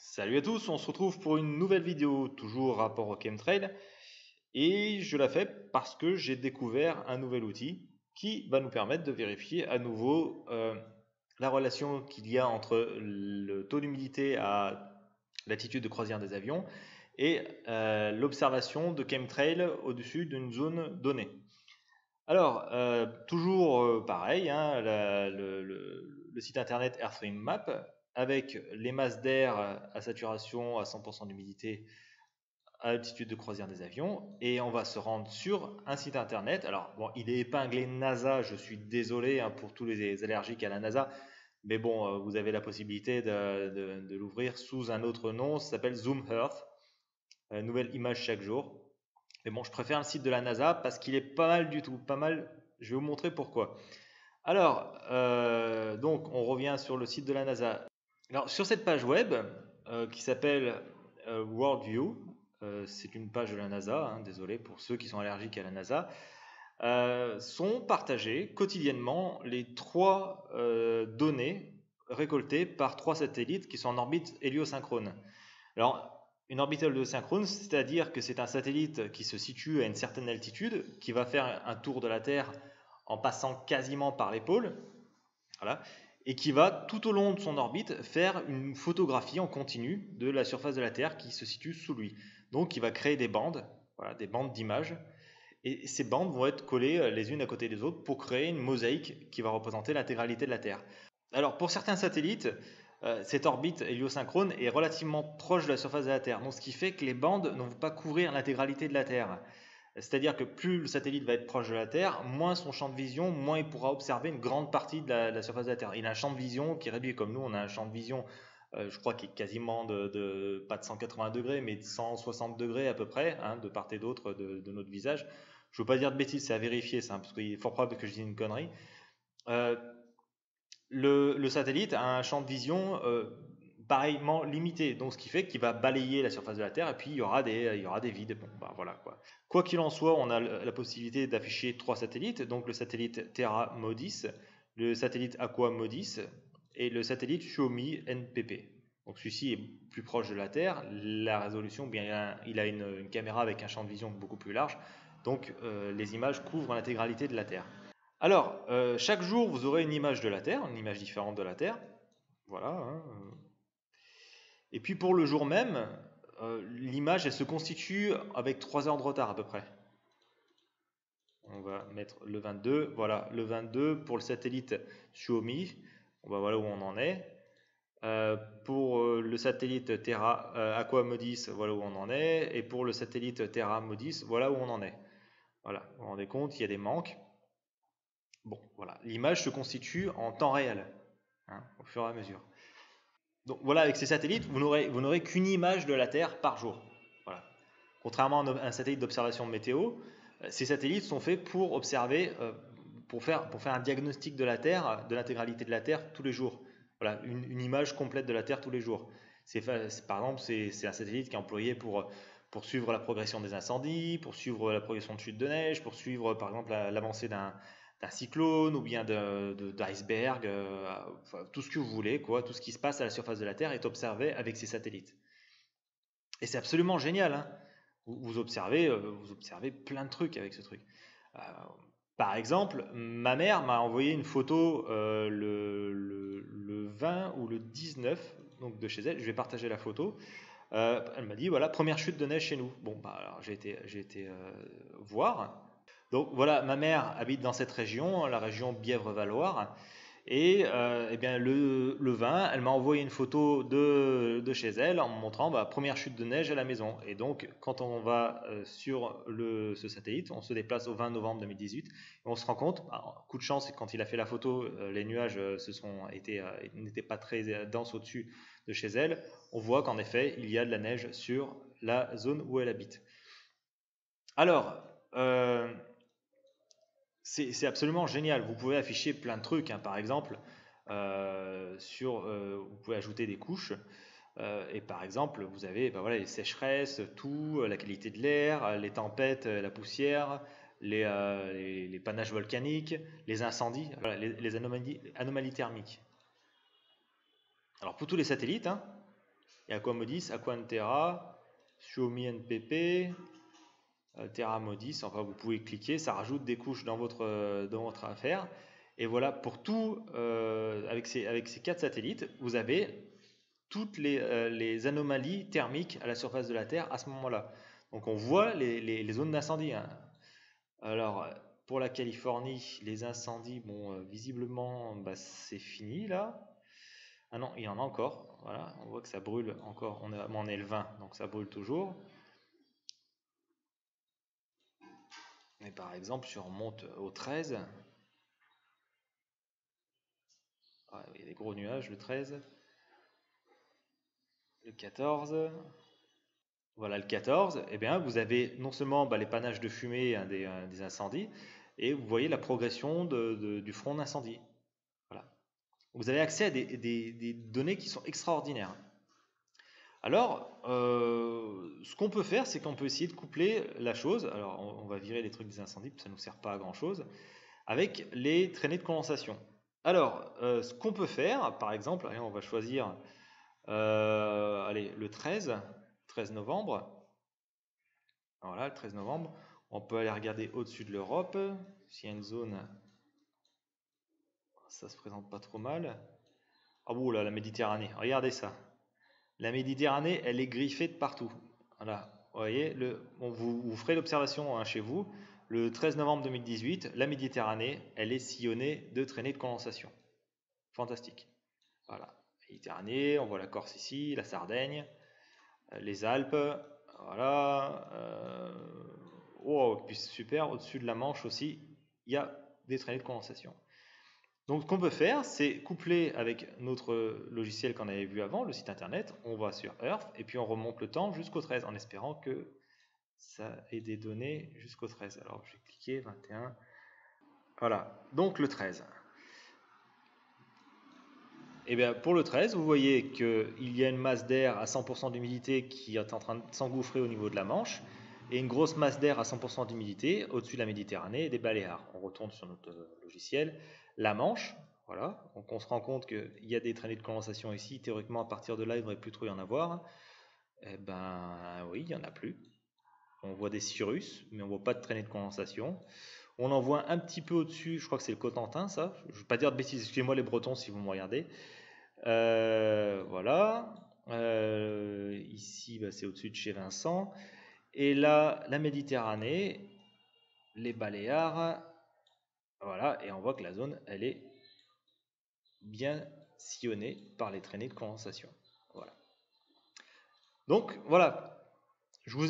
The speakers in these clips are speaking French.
Salut à tous, on se retrouve pour une nouvelle vidéo, toujours rapport au chemtrail, et je la fais parce que j'ai découvert un nouvel outil qui va nous permettre de vérifier à nouveau la relation qu'il y a entre le taux d'humidité à l'altitude de croisière des avions et l'observation de chemtrail au-dessus d'une zone donnée. Alors, toujours pareil, hein, le site internet AirStream avec les masses d'air à saturation à 100% d'humidité à altitude de croisière des avions, et on va se rendre sur un site internet. Alors, bon, il est épinglé NASA, je suis désolé hein, pour tous les allergiques à la NASA, mais bon, vous avez la possibilité de l'ouvrir sous un autre nom, ça s'appelle Zoom Earth, nouvelle image chaque jour. Mais bon, je préfère le site de la NASA parce qu'il est pas mal du tout, pas mal. Je vais vous montrer pourquoi. Alors, donc, on revient sur le site de la NASA. Alors, sur cette page web qui s'appelle Worldview, c'est une page de la NASA, hein, désolé pour ceux qui sont allergiques à la NASA, sont partagées quotidiennement les trois données récoltées par trois satellites qui sont en orbite héliosynchrone. Alors, une orbite héliosynchrone, c'est-à-dire que c'est un satellite qui se situe à une certaine altitude, qui va faire un tour de la Terre en passant quasiment par les pôles, voilà, et qui va tout au long de son orbite faire une photographie en continu de la surface de la Terre qui se situe sous lui. Donc, il va créer des bandes, voilà, des bandes d'images, et ces bandes vont être collées les unes à côté des autres pour créer une mosaïque qui va représenter l'intégralité de la Terre. Alors, pour certains satellites, cette orbite héliosynchrone est relativement proche de la surface de la Terre, donc ce qui fait que les bandes ne vont pas couvrir l'intégralité de la Terre. C'est-à-dire que plus le satellite va être proche de la Terre, moins son champ de vision, moins il pourra observer une grande partie de la surface de la Terre. Il a un champ de vision qui est réduit, comme nous, on a un champ de vision, je crois, qui est quasiment pas de 180 degrés, mais de 160 degrés à peu près, hein, de part et d'autre de notre visage. Je ne veux pas dire de bêtises, c'est à vérifier ça, hein, parce qu'il est fort probable que je dise une connerie. Euh, le satellite a un champ de vision pareillement limité, donc ce qui fait qu'il va balayer la surface de la Terre et puis il y aura des vides. Bon, bah, voilà quoi. Quoi qu'il en soit, on a la possibilité d'afficher trois satellites, donc le satellite Terra Modis, le satellite Aqua Modis et le satellite Xiaomi NPP. Donc celui-ci est plus proche de la Terre, la résolution, bien il a une caméra avec un champ de vision beaucoup plus large, donc les images couvrent l'intégralité de la Terre. Alors, chaque jour, vous aurez une image de la Terre, une image différente de la Terre. Voilà, hein. Et puis pour le jour même, l'image, elle se constitue avec 3 heures de retard à peu près. On va mettre le 22. Voilà, le 22 pour le satellite Xiaomi. Voilà où on en est. Pour le satellite Terra Aqua Modis, voilà où on en est. Et pour le satellite Terra Modis, voilà où on en est. Voilà, vous vous rendez compte, il y a des manques. Bon, voilà, l'image se constitue en temps réel, hein, au fur et à mesure. Donc voilà, avec ces satellites, vous n'aurez qu'une image de la Terre par jour. Voilà. Contrairement à un satellite d'observation de météo, ces satellites sont faits pour observer, pour faire un diagnostic de la Terre, de l'intégralité de la Terre tous les jours. Voilà, une image complète de la Terre tous les jours. Par exemple, c'est un satellite qui est employé pour suivre la progression des incendies, pour suivre la progression de chute de neige, pour suivre par exemple l'avancée d'un cyclone ou bien d'iceberg, enfin, tout ce que vous voulez, quoi, tout ce qui se passe à la surface de la Terre est observé avec ces satellites. Et c'est absolument génial, hein. Vous observez plein de trucs avec ce truc. Euh, Par exemple, ma mère m'a envoyé une photo le 20 ou le 19 donc de chez elle. Je vais partager la photo. Elle m'a dit voilà, première chute de neige chez nous. Bon, bah alors j'ai été voir. Donc voilà, ma mère habite dans cette région, la région Bièvre-Valloire. Et eh bien, le 20, elle m'a envoyé une photo de chez elle en me montrant première chute de neige à la maison. Et donc, quand on va sur ce satellite, on se déplace au 20 novembre 2018 et on se rend compte, coup de chance, c'est que quand il a fait la photo, les nuages n'étaient pas très denses au-dessus de chez elle. On voit qu'en effet, il y a de la neige sur la zone où elle habite. Alors, c'est absolument génial. Vous pouvez afficher plein de trucs, hein. Par exemple, vous pouvez ajouter des couches. Et par exemple, vous avez voilà, les sécheresses, tout, la qualité de l'air, les tempêtes, la poussière, les panaches volcaniques, les incendies, voilà, les anomalies thermiques. Alors pour tous les satellites, hein, et Aquamodis, Aquantera, Suomi NPP, Terra Modis, enfin vous pouvez cliquer, ça rajoute des couches dans votre affaire. Et voilà, pour tout, avec ces 4 satellites, vous avez toutes les anomalies thermiques à la surface de la Terre à ce moment-là. Donc on voit les zones d'incendie, hein. Alors, pour la Californie, les incendies, bon, visiblement, bah, c'est fini là. Ah non, il y en a encore. Voilà, on voit que ça brûle encore. On est le 20, donc ça brûle toujours. Mais par exemple, si on remonte au 13, il y a des gros nuages, le 13, le 14. Voilà, le 14, eh bien, vous avez non seulement les panaches de fumée, hein, des incendies, et vous voyez la progression du front d'incendie. Voilà. Vous avez accès à des données qui sont extraordinaires. Alors, ce qu'on peut faire, c'est qu'on peut essayer de coupler la chose. Alors, on va virer les trucs des incendies, ça ne nous sert pas à grand chose, avec les traînées de condensation. Alors, ce qu'on peut faire, par exemple, allez, on va choisir le 13 novembre. Voilà, le 13 novembre. On peut aller regarder au-dessus de l'Europe, s'il y a une zone, ça se présente pas trop mal. Ah bon, là, la Méditerranée, regardez ça. La Méditerranée, elle est griffée de partout. Voilà, vous voyez, vous ferez l'observation, hein, chez vous. Le 13 novembre 2018, la Méditerranée, elle est sillonnée de traînées de condensation. Fantastique. Voilà, Méditerranée, on voit la Corse ici, la Sardaigne, les Alpes, voilà. Oh, puis super, au-dessus de la Manche aussi, il y a des traînées de condensation. Donc ce qu'on peut faire, c'est coupler avec notre logiciel qu'on avait vu avant, le site internet, on va sur Earth et puis on remonte le temps jusqu'au 13 en espérant que ça ait des données jusqu'au 13. Alors je vais cliquer 21. Voilà, donc le 13. Et bien pour le 13, vous voyez qu'il y a une masse d'air à 100% d'humidité qui est en train de s'engouffrer au niveau de la Manche et une grosse masse d'air à 100% d'humidité au-dessus de la Méditerranée et des Baléares. On retourne sur notre logiciel. La Manche, voilà, donc on se rend compte qu'il y a des traînées de condensation ici. Théoriquement, à partir de là, il ne devrait plus trop y en avoir. Eh ben oui, il n'y en a plus. On voit des cirrus, mais on ne voit pas de traînées de condensation. On en voit un petit peu au-dessus, je crois que c'est le Cotentin, ça. Je ne veux pas dire de bêtises, excusez-moi les Bretons si vous me regardez. Voilà. Ici, c'est au-dessus de chez Vincent. Et là, la Méditerranée, les Baléares, voilà, et on voit que la zone, elle est bien sillonnée par les traînées de condensation. Voilà. Donc, voilà, je vous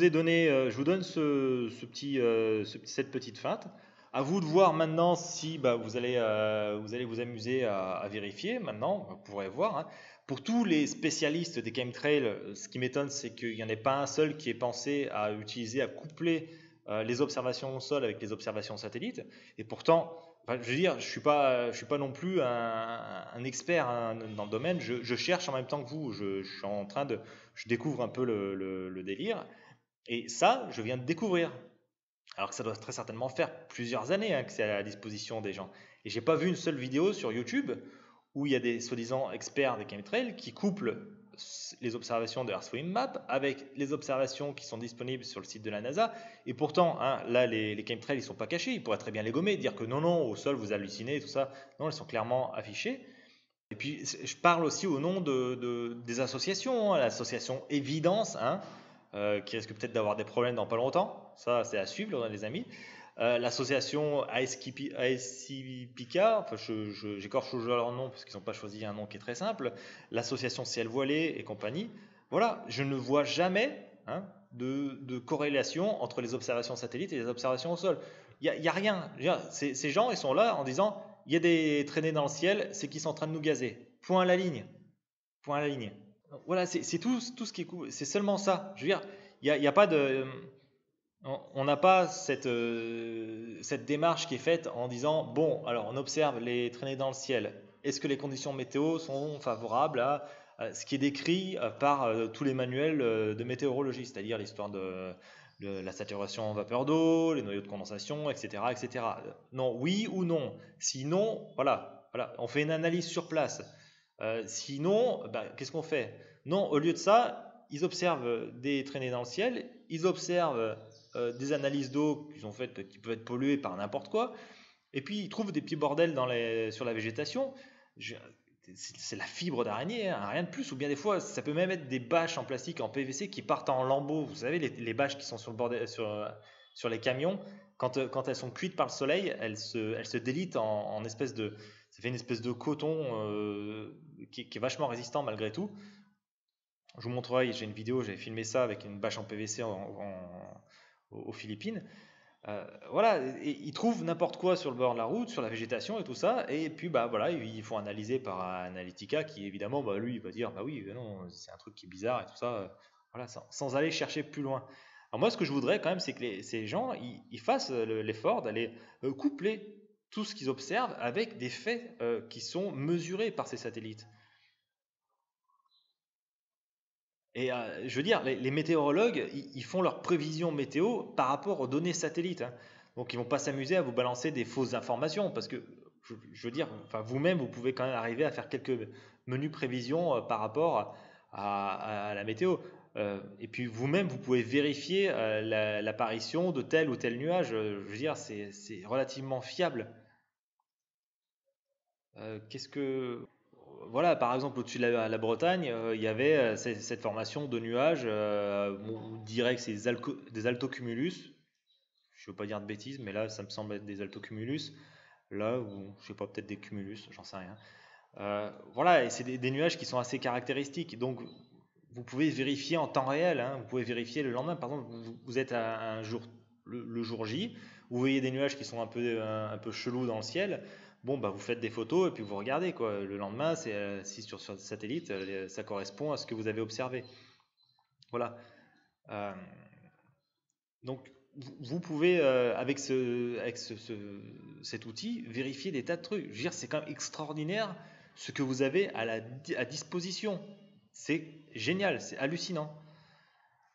donne cette petite feinte. À vous de voir maintenant si vous allez vous amuser à vérifier. Maintenant, vous pourrez voir, hein. Pour tous les spécialistes des chemtrails, ce qui m'étonne, c'est qu'il n'y en ait pas un seul qui ait pensé à coupler les observations au sol avec les observations satellites. Et pourtant, je veux dire, je suis pas non plus un expert, hein, dans le domaine. Je cherche en même temps que vous. Je découvre un peu le délire. Et ça, je viens de découvrir. Alors que ça doit très certainement faire plusieurs années, hein, que c'est à la disposition des gens. Et j'ai pas vu une seule vidéo sur YouTube où il y a des soi-disant experts des chemtrails qui couplent les observations de EarthSwim-Map avec les observations qui sont disponibles sur le site de la NASA. Et pourtant, hein, là, les chemtrails, ils sont pas cachés. Ils pourraient très bien les gommer, dire que non, au sol, vous hallucinez, tout ça. Non, ils sont clairement affichés. Et puis, je parle aussi au nom des associations, hein, l'association Évidence, hein, qui risque peut-être d'avoir des problèmes dans pas longtemps. Ça, c'est à suivre, les amis. L'association ASCPK, enfin, j'écorche toujours leur nom parce qu'ils n'ont pas choisi un nom qui est très simple. L'association Ciel Voilé et compagnie. Voilà, je ne vois jamais, hein, de corrélation entre les observations satellites et les observations au sol. Il n'y a rien. Ces gens, ils sont là en disant, il y a des traînées dans le ciel, c'est qu'ils sont en train de nous gazer. Point à la ligne. Point à la ligne. Voilà, c'est tout ce qui est cool. C'est seulement ça. Je veux dire, il y a pas de, on n'a pas cette démarche qui est faite en disant, bon, alors on observe les traînées dans le ciel. Est-ce que les conditions météo sont favorables à ce qui est décrit par tous les manuels de météorologie, c'est-à-dire l'histoire de la saturation en vapeur d'eau, les noyaux de condensation, etc., etc. Non, oui ou non. Sinon, voilà, on fait une analyse sur place. Sinon, qu'est-ce qu'on fait? Non, au lieu de ça, ils observent des traînées dans le ciel, ils observent des analyses d'eau qu'ils ont faites qui peuvent être polluées par n'importe quoi, et puis ils trouvent des petits bordels sur la végétation. Je- c'est la fibre d'araignée, hein, rien de plus. Ou bien des fois, ça peut même être des bâches en plastique, en PVC qui partent en lambeaux. Vous savez, les bâches qui sont sur le bordel, sur les camions, quand elles sont cuites par le soleil, elles se délitent en espèce de. Ça fait une espèce de coton qui est vachement résistant malgré tout. Je vous montrerai, j'ai une vidéo, j'avais filmé ça avec une bâche en PVC aux Philippines. Voilà, et ils trouvent n'importe quoi sur le bord de la route, sur la végétation et tout ça, et puis bah voilà, ils font analyser par Analytica qui évidemment, bah, lui, il va dire bah oui, non, c'est un truc qui est bizarre et tout ça, voilà, sans aller chercher plus loin. Alors moi, ce que je voudrais quand même, c'est que ces gens, ils fassent l'effort d'aller coupler tout ce qu'ils observent avec des faits qui sont mesurés par ces satellites. Et je veux dire, les météorologues, ils font leurs prévisions météo par rapport aux données satellites, hein. Donc ils vont pas s'amuser à vous balancer des fausses informations, parce que je veux dire, enfin vous-même, vous pouvez quand même arriver à faire quelques menus prévisions par rapport à la météo. Et puis vous-même, vous pouvez vérifier l'apparition de tel ou tel nuage. Je veux dire, c'est relativement fiable. Qu'est-ce que voilà, par exemple, au-dessus de la Bretagne, il y avait cette formation de nuages. On dirait que c'est des altocumulus. Je ne veux pas dire de bêtises, mais là, ça me semble être des altocumulus. Là, ou je sais pas, peut-être des cumulus, j'en sais rien. Voilà, et c'est des nuages qui sont assez caractéristiques. Donc, vous pouvez vérifier en temps réel, hein. Vous pouvez vérifier le lendemain. Par exemple, vous êtes à un jour, le jour J, vous voyez des nuages qui sont un peu chelous dans le ciel. Bon, bah, vous faites des photos et puis vous regardez, quoi. Le lendemain, si sur le satellite, ça correspond à ce que vous avez observé. Voilà. Euh, donc, vous pouvez, cet outil, vérifier des tas de trucs. Je veux dire, c'est quand même extraordinaire ce que vous avez à disposition. C'est génial, c'est hallucinant.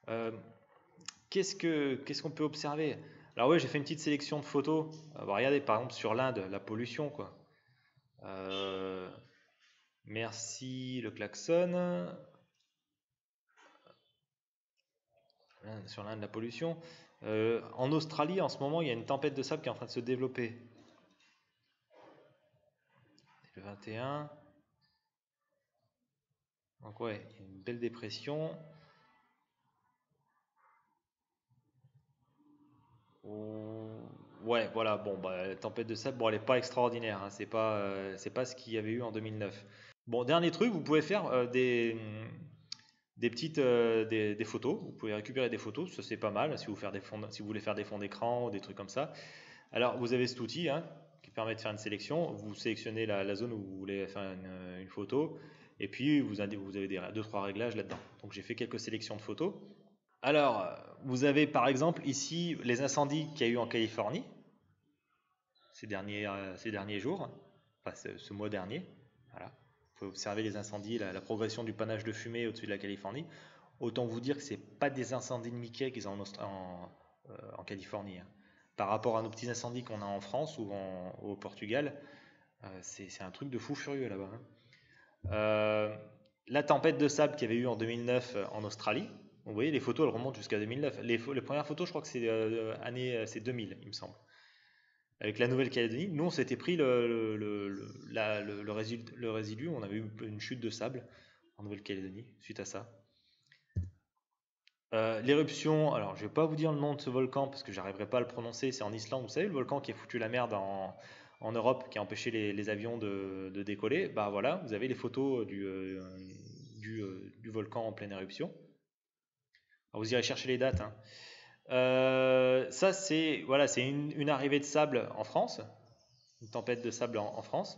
Euh, qu'est-ce qu'on peut observer? Alors oui, j'ai fait une petite sélection de photos. Bah, regardez, par exemple, sur l'Inde, la pollution, quoi. Euh, merci le klaxon. Sur l'Inde, la pollution. En Australie, en ce moment, il y a une tempête de sable qui est en train de se développer. Le 21. Donc ouais, il y a une belle dépression. Ouais, voilà, bon, bah, la tempête de sable, bon, elle n'est pas extraordinaire, hein, c'est pas ce qu'il y avait eu en 2009. Bon, dernier truc, vous pouvez faire des petites des photos, vous pouvez récupérer des photos, ça c'est pas mal si vous voulez faire des fonds d'écran ou des trucs comme ça. Alors, vous avez cet outil hein, qui permet de faire une sélection. Vous sélectionnez la zone où vous voulez faire une photo. Et puis, vous avez 2-3 réglages là-dedans. Donc, j'ai fait quelques sélections de photos. Alors, vous avez par exemple ici les incendies qu'il y a eu en Californie ces derniers jours, enfin ce mois dernier. Voilà. Vous pouvez observer les incendies, la progression du panache de fumée au-dessus de la Californie. Autant vous dire que ce n'est pas des incendies de Mickey qu'ils ont en Californie, hein. Par rapport à nos petits incendies qu'on a en France ou au Portugal, c'est un truc de fou furieux là-bas, hein. La tempête de sable qu'il y avait eu en 2009 en Australie, vous voyez les photos elles remontent jusqu'à 2009. Les premières photos je crois que c'est 2000 il me semble. Avec la Nouvelle-Calédonie, nous on s'était pris le résidu, on avait eu une chute de sable en Nouvelle-Calédonie suite à ça. L'éruption, alors je vais pas vous dire le nom de ce volcan parce que j'arriverai pas à le prononcer, c'est en Islande, vous savez, le volcan qui a foutu la merde en Europe, qui a empêché les avions de décoller. Bah voilà, vous avez les photos du volcan en pleine éruption. Alors, vous irez chercher les dates, hein. Ça, c'est voilà, c'est une arrivée de sable en France, une tempête de sable en France.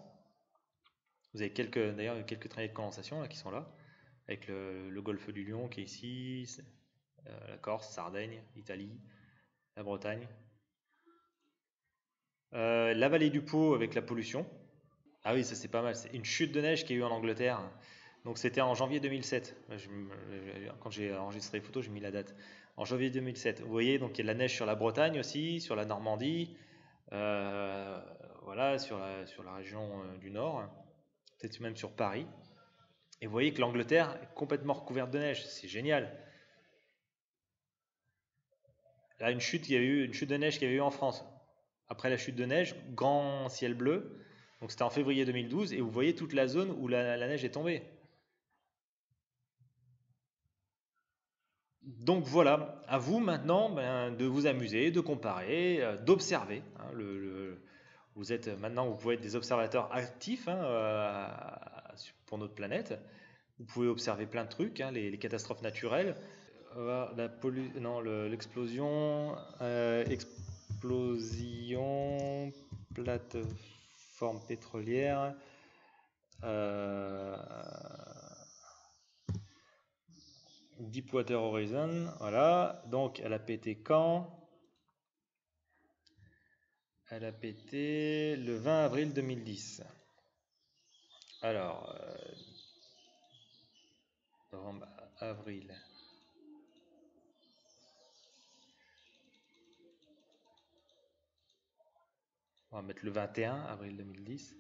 Vous avez d'ailleurs quelques traînées de condensation là, qui sont là, avec le golfe du Lion qui est ici, la Corse, Sardaigne, Italie, la Bretagne. La vallée du Pô avec la pollution. Ah oui, ça c'est pas mal. C'est une chute de neige qu'il y a eu en Angleterre. Donc c'était en janvier 2007. Quand j'ai enregistré les photos, j'ai mis la date. En janvier 2007. Vous voyez, donc il y a de la neige sur la Bretagne aussi, sur la Normandie, voilà, sur la région du Nord, peut-être même sur Paris. Et vous voyez que l'Angleterre est complètement recouverte de neige, c'est génial. Là, il y a eu une chute de neige qu'il y avait eu en France. Après la chute de neige, grand ciel bleu. Donc c'était en février 2012 et vous voyez toute la zone où la neige est tombée. Donc voilà, à vous maintenant ben, de vous amuser, de comparer, d'observer. Hein, vous êtes maintenant, vous pouvez être des observateurs actifs hein, pour notre planète. Vous pouvez observer plein de trucs, hein, les catastrophes naturelles. Non, l'explosion, explosion, plateforme pétrolière, euh, Deepwater Horizon, voilà. Donc elle a pété quand? Elle a pété le 20 avril 2010. Alors, novembre, avril. On va mettre le 21 avril 2010.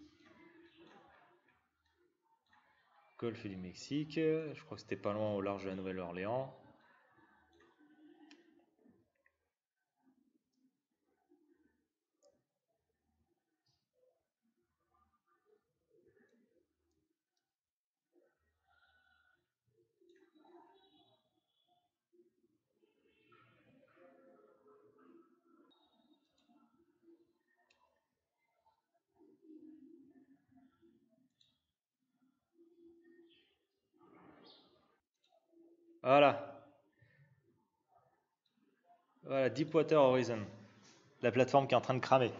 Golfe du Mexique. Je crois que c'était pas loin au large de la Nouvelle-Orléans. Voilà, voilà, Deepwater Horizon, la plateforme qui est en train de cramer. Vous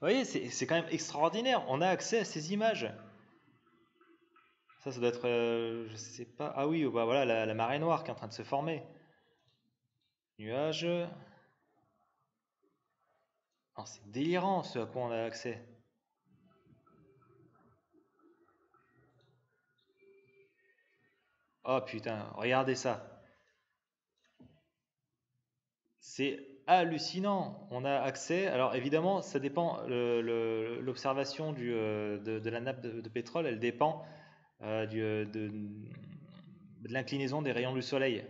voyez, c'est quand même extraordinaire. On a accès à ces images. Ça doit être, je sais pas. Ah oui, bah voilà, la marée noire qui est en train de se former. Nuages. Non, c'est délirant ce à quoi on a accès. Oh putain, regardez ça. C'est hallucinant. On a accès. Alors évidemment, ça dépend. L'observation de la nappe de pétrole, elle dépend de l'inclinaison des rayons du soleil.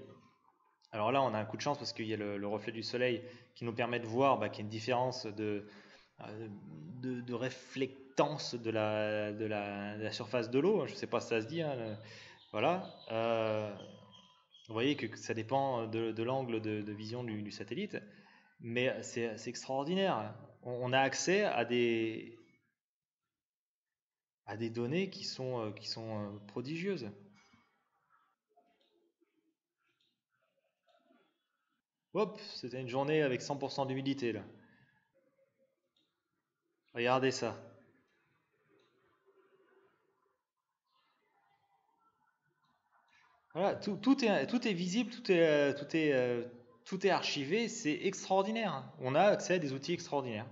Alors là, on a un coup de chance parce qu'il y a le reflet du soleil qui nous permet de voir qu'il y a une différence de réflectance de la surface de l'eau. Je ne sais pas si ça se dit. Hein, voilà. Vous voyez que ça dépend de l'angle de vision du satellite, mais c'est extraordinaire. On a accès à des données qui sont prodigieuses. Hop, c'était une journée avec 100% d'humidité là. Regardez ça. Voilà, tout est visible, tout est archivé, c'est extraordinaire. On a accès à des outils extraordinaires.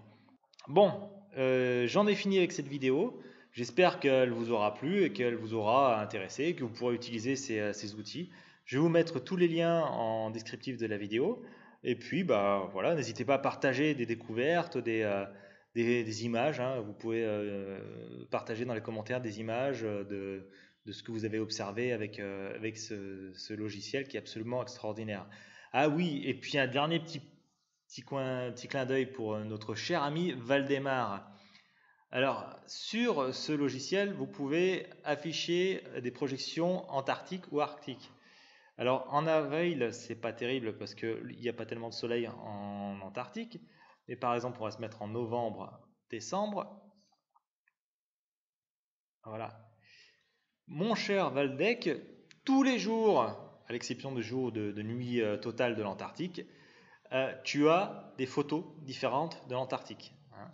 Bon, j'en ai fini avec cette vidéo. J'espère qu'elle vous aura plu et qu'elle vous aura intéressé, que vous pourrez utiliser ces outils. Je vais vous mettre tous les liens en descriptif de la vidéo. Et puis, bah voilà, n'hésitez pas à partager des découvertes, des images. Hein. Vous pouvez partager dans les commentaires des images de ce que vous avez observé avec ce logiciel qui est absolument extraordinaire. Ah oui, et puis un dernier petit clin d'œil pour notre cher ami Valdemar. Alors, sur ce logiciel, vous pouvez afficher des projections antarctiques ou arctiques. Alors, en avril, c'est pas terrible parce qu'il n'y a pas tellement de soleil en Antarctique. Mais par exemple, on va se mettre en novembre, décembre. Voilà. Mon cher Valdec, tous les jours, à l'exception de jours de nuit totale de l'Antarctique, tu as des photos différentes de l'Antarctique. Hein.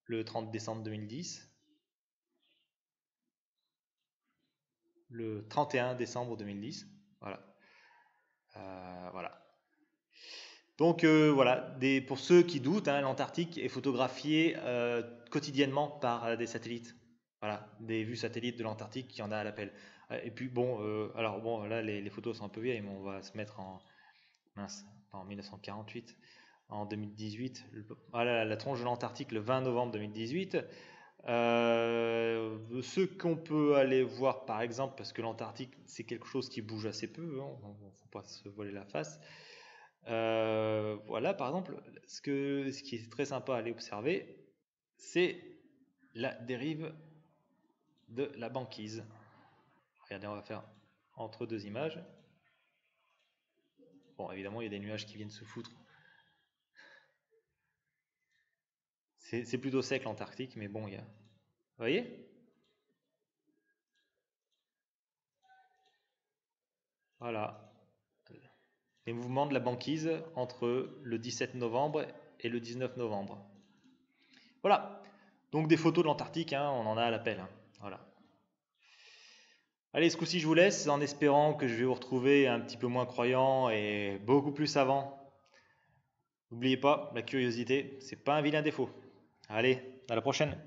Le 30 décembre 2010, le 31 décembre 2010. Voilà. Voilà. Donc voilà, pour ceux qui doutent, hein, l'Antarctique est photographié quotidiennement par des satellites. Voilà, des vues satellites de l'Antarctique, qui en a à l'appel. Et puis bon, alors bon, là les photos sont un peu vieilles, mais on va se mettre mince, en 1948, en 2018. Voilà, la tronche de l'Antarctique le 20 novembre 2018. Ce qu'on peut aller voir par exemple, parce que l'Antarctique c'est quelque chose qui bouge assez peu, hein, faut pas se voiler la face. Voilà, par exemple, ce qui est très sympa à aller observer, c'est la dérive de la banquise. Regardez, on va faire entre deux images. Bon, évidemment, il y a des nuages qui viennent se foutre. C'est plutôt sec l'Antarctique, mais bon, il y a. Vous voyez? Voilà. Les mouvements de la banquise entre le 17 novembre et le 19 novembre. Voilà. Donc des photos de l'Antarctique, hein, on en a à l'appel. Hein. Voilà. Allez, ce coup-ci, je vous laisse en espérant que je vais vous retrouver un petit peu moins croyant et beaucoup plus savant. N'oubliez pas, la curiosité, c'est pas un vilain défaut. Allez, à la prochaine.